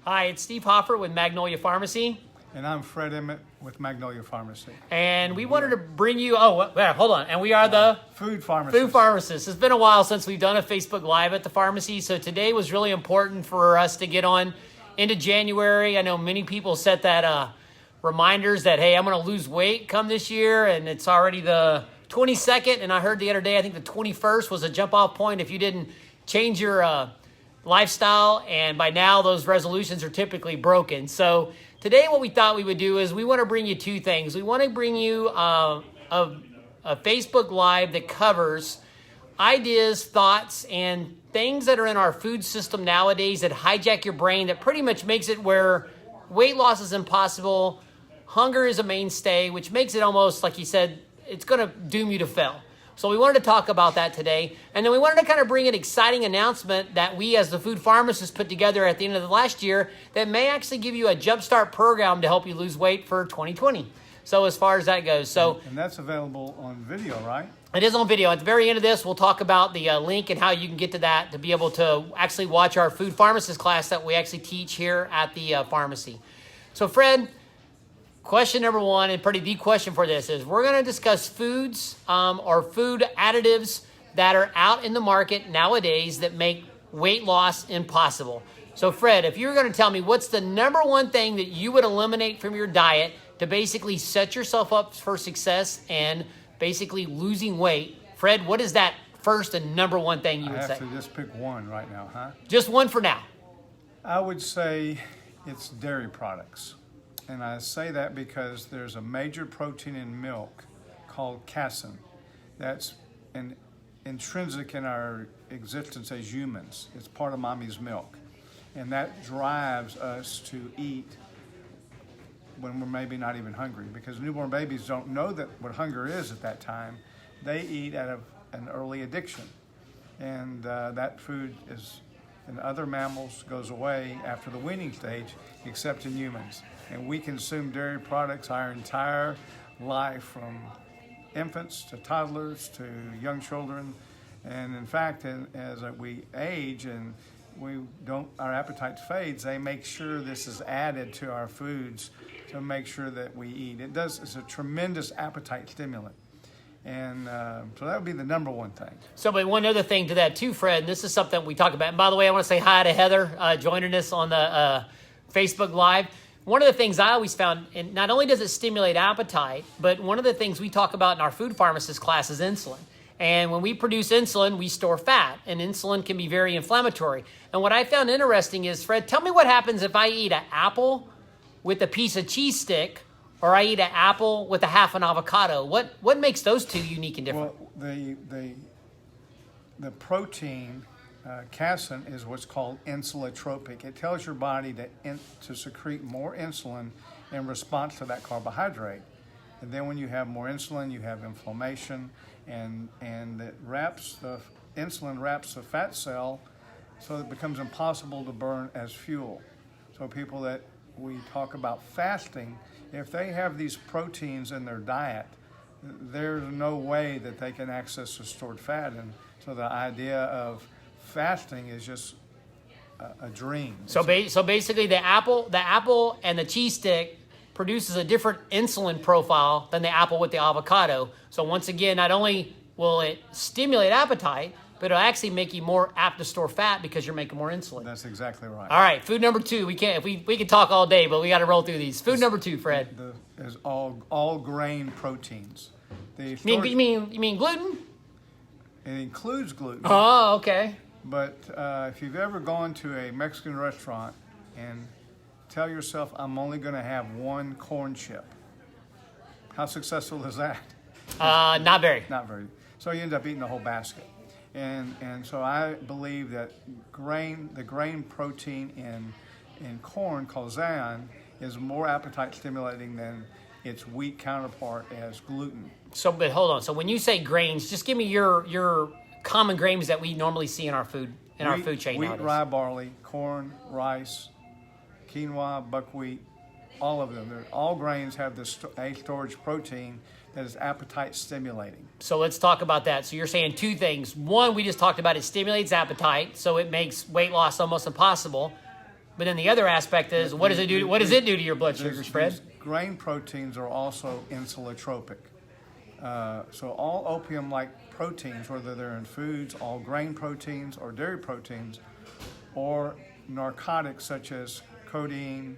Hi, it's Steve Hoffer with Magnolia Pharmacy. And I'm Fred Emmett with Magnolia Pharmacy. And we wanted to bring you, hold on. And we are the Food Pharmacists. Food Pharmacists. It's been a while since we've done a Facebook Live at the pharmacy. So today was really important for us to get on into January. I know many people set that reminders that, hey, I'm going to lose weight come this year. And it's already the 22nd. And I heard the other day, I think the 21st was a jump off point if you didn't change your lifestyle. And by now, those resolutions are typically broken. So today, what we thought we would do is we want to bring you two things. We want to bring you a Facebook Live that covers ideas, thoughts, and things that are in our food system nowadays that hijack your brain, that pretty much makes it where weight loss is impossible, hunger is a mainstay, which makes it almost, like you said, it's going to doom you to fail. So we wanted to talk about that today. And then we wanted to kind of bring an exciting announcement that we as the food pharmacists put together at the end of the last year that may actually give you a jumpstart program to help you lose weight for 2020. So as far as that goes. And that's available on video, right? It is on video. At the very end of this, we'll talk about the link and how you can get to that to be able to actually watch our food pharmacist class that we actually teach here at the pharmacy. So Fred, question number one, and pretty the question for this is we're going to discuss foods or food additives that are out in the market nowadays that make weight loss impossible. So Fred, if you were going to tell me what's the number one thing that you would eliminate from your diet to basically set yourself up for success and basically losing weight, Fred, what is that first and number one thing you would say? I have to just pick one right now, huh? Just one for now. I would say it's dairy products. And I say that because there's a major protein in milk called casein that's intrinsic in our existence as humans. It's part of mommy's milk. And that drives us to eat when we're maybe not even hungry, because newborn babies don't know that what hunger is at that time. They eat out of an early addiction. And that food is, in other mammals, goes away after the weaning stage, except in humans. And we consume dairy products our entire life, from infants to toddlers to young children. And in fact, as we age and our appetite fades, they make sure this is added to our foods to make sure that we eat. It's a tremendous appetite stimulant. And so that would be the number one thing. So, but one other thing to that too, Fred, and this is something we talk about. And by the way, I want to say hi to Heather joining us on the Facebook Live. One of the things I always found, and not only does it stimulate appetite, but one of the things we talk about in our food pharmacist class is insulin. And when we produce insulin, we store fat, and insulin can be very inflammatory. And what I found interesting is, Fred, tell me what happens if I eat an apple with a piece of cheese stick, or I eat an apple with a half an avocado. What makes those two unique and different? Well, the protein casein is what's called insulotropic. It tells your body to secrete more insulin in response to that carbohydrate. And then when you have more insulin, you have inflammation, and insulin wraps the fat cell so it becomes impossible to burn as fuel. So people that we talk about fasting, if they have these proteins in their diet, there's no way that they can access the stored fat. And so the idea of fasting is just a dream. So basically, the apple and the cheese stick produces a different insulin profile than the apple with the avocado. So once again, not only will it stimulate appetite, but it'll actually make you more apt to store fat because you're making more insulin. That's exactly right. All right, food number two. We can talk all day, but we got to roll through these. Food number two, Fred. Is all grain proteins. You mean gluten? It includes gluten. Oh, okay. But if you've ever gone to a Mexican restaurant and tell yourself, I'm only going to have one corn chip, how successful is that? Not very. Not very. So you end up eating the whole basket. And so I believe that the grain protein in corn, called zein, is more appetite stimulating than its wheat counterpart as gluten. So, but hold on. So when you say grains, just give me your common grains that we normally see in our food our food chain nowadays. Wheat, rye, barley, corn, rice, quinoa, buckwheat, all of them. All grains have this a storage protein that is appetite stimulating. So let's talk about that. So you're saying two things. One, we just talked about, it stimulates appetite, so it makes weight loss almost impossible. But then the other aspect is, what does it do? What does it do to your blood sugars, Fred? These grain proteins are also insulotropic. So all opium-like proteins, whether they're in foods, all grain proteins or dairy proteins, or narcotics such as codeine,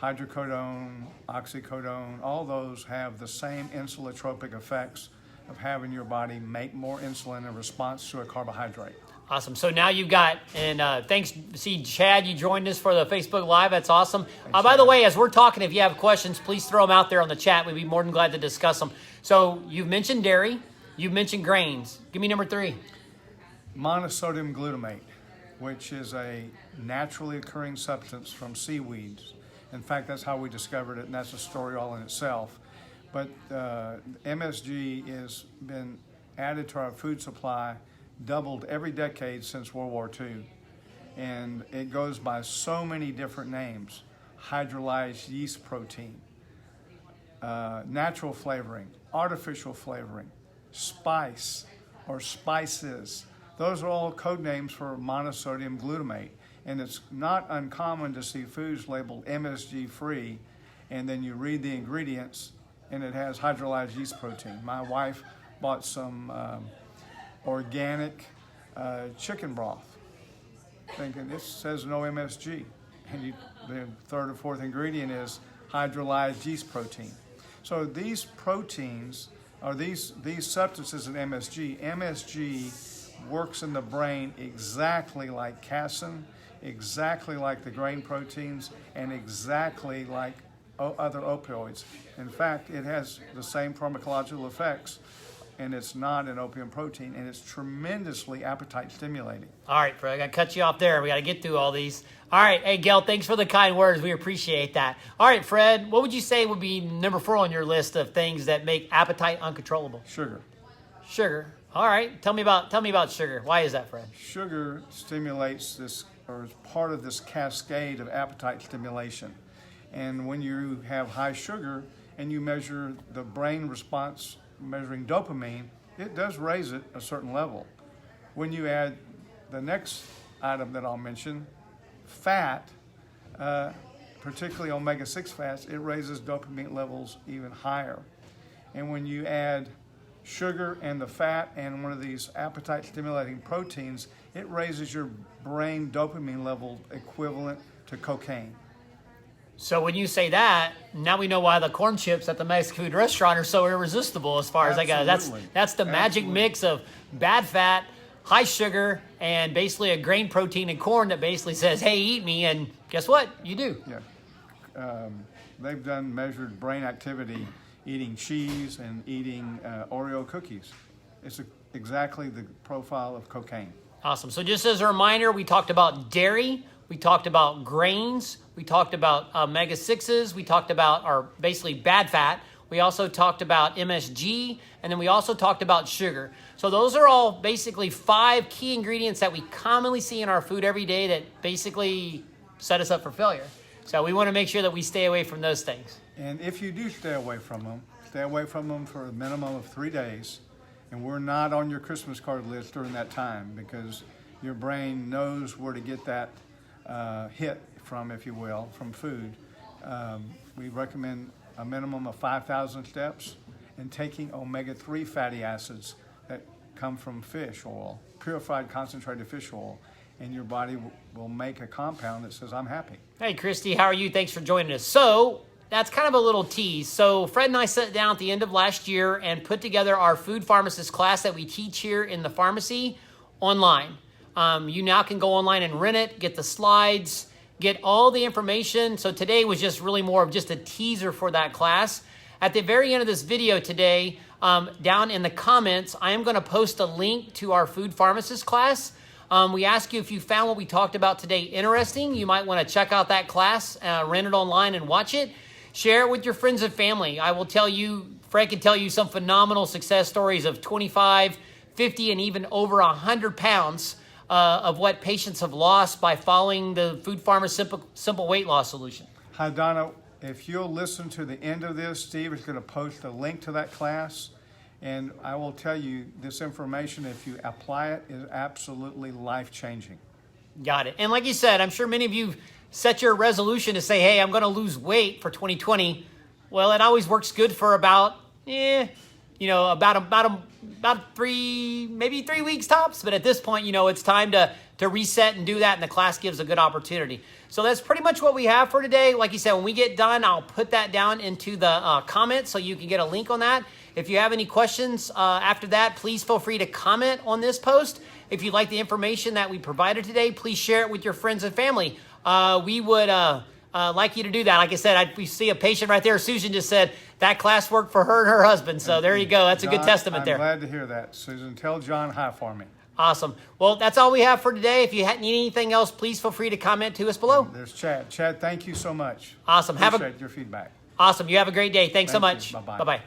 hydrocodone, oxycodone, all those have the same insulotropic effects of having your body make more insulin in response to a carbohydrate. Awesome. So now you've got, and thanks, see, Chad, you joined us for the Facebook Live. That's awesome. By the way, as we're talking, if you have questions, please throw them out there on the chat. We'd be more than glad to discuss them. So you've mentioned dairy. You've mentioned grains. Give me number 3. Monosodium glutamate, which is a naturally occurring substance from seaweeds. In fact, that's how we discovered it, and that's a story all in itself. But MSG has been added to our food supply, doubled every decade since World War II. And it goes by so many different names: hydrolyzed yeast protein, natural flavoring, artificial flavoring, spice or spices. Those are all code names for monosodium glutamate. And it's not uncommon to see foods labeled MSG free, and then you read the ingredients and it has hydrolyzed yeast protein. My wife bought some organic chicken broth, thinking it says no MSG, and the third or fourth ingredient is hydrolyzed yeast protein. So these proteins, or these substances in MSG works in the brain exactly like casein, exactly like the grain proteins, and exactly like other opioids. In fact, it has the same pharmacological effects, and it's not an opium protein, and it's tremendously appetite stimulating. All right, Fred, I got to cut you off there. We got to get through all these. All right, hey, Gail, thanks for the kind words. We appreciate that. All right, Fred, what would you say would be number 4 on your list of things that make appetite uncontrollable? Sugar. Sugar. All right, tell me about sugar. Why is that, Fred? Sugar stimulates this, or is part of this cascade of appetite stimulation. And when you have high sugar and you measure the brain response, measuring dopamine, it does raise it a certain level. When you add the next item that I'll mention, fat, particularly omega-6 fats, it raises dopamine levels even higher. And when you add sugar and the fat and one of these appetite stimulating proteins, it raises your brain dopamine level equivalent to cocaine. So when you say that, now we know why the corn chips at the Mexican food restaurant are so irresistible as far as I go. That's the magic mix of bad fat, high sugar, and basically a grain protein and corn that basically says, hey, eat me, and guess what? You do. Yeah. They've done measured brain activity eating cheese and eating Oreo cookies. It's exactly the profile of cocaine. Awesome. So just as a reminder, we talked about dairy, we talked about grains, we talked about omega-6s, we talked about our basically bad fat, we also talked about MSG, and then we also talked about sugar. So those are all basically 5 key ingredients that we commonly see in our food every day that basically set us up for failure. So we want to make sure that we stay away from those things. And if you do stay away from them for a minimum of 3 days. And we're not on your Christmas card list during that time because your brain knows where to get that hit from, if you will, from food. We recommend a minimum of 5,000 steps and taking omega-3 fatty acids that come from fish oil, purified concentrated fish oil, and your body will make a compound that says, I'm happy. Hey, Christy, how are you? Thanks for joining us. So that's kind of a little tease. So Fred and I sat down at the end of last year and put together our food pharmacist class that we teach here in the pharmacy online. You now can go online and rent it, get the slides, get all the information. So today was just really more of just a teaser for that class. At the very end of this video today, down in the comments, I am going to post a link to our food pharmacist class. We ask you if you found what we talked about today interesting. You might want to check out that class, rent it online and watch it. Share it with your friends and family. I will tell you, Fred can tell you some phenomenal success stories of 25, 50, and even over 100 pounds of what patients have lost by following the Food Pharmacist Simple Weight Loss Solution. Hi, Donna. If you'll listen to the end of this, Steve is going to post a link to that class. And I will tell you, this information, if you apply it, is absolutely life-changing. Got it. And like you said, I'm sure many of you set your resolution to say, hey, I'm going to lose weight for 2020, well, it always works good for about 3, maybe 3 weeks tops. But at this point, it's time to reset and do that. And the class gives a good opportunity. So that's pretty much what we have for today. Like you said, when we get done, I'll put that down into the comments so you can get a link on that. If you have any questions after that, please feel free to comment on this post. If you like the information that we provided today, please share it with your friends and family. We would like you to do that. Like I said, we see a patient right there. Susan just said that class worked for her and her husband. So there you go. That's a good testament there. I'm glad to hear that. Susan, tell John hi for me. Awesome. Well, that's all we have for today. If you need anything else, please feel free to comment to us below. There's Chad. Chad, thank you so much. Awesome. Appreciate your feedback. Awesome. You have a great day. Thanks so much. Bye-bye. Bye-bye.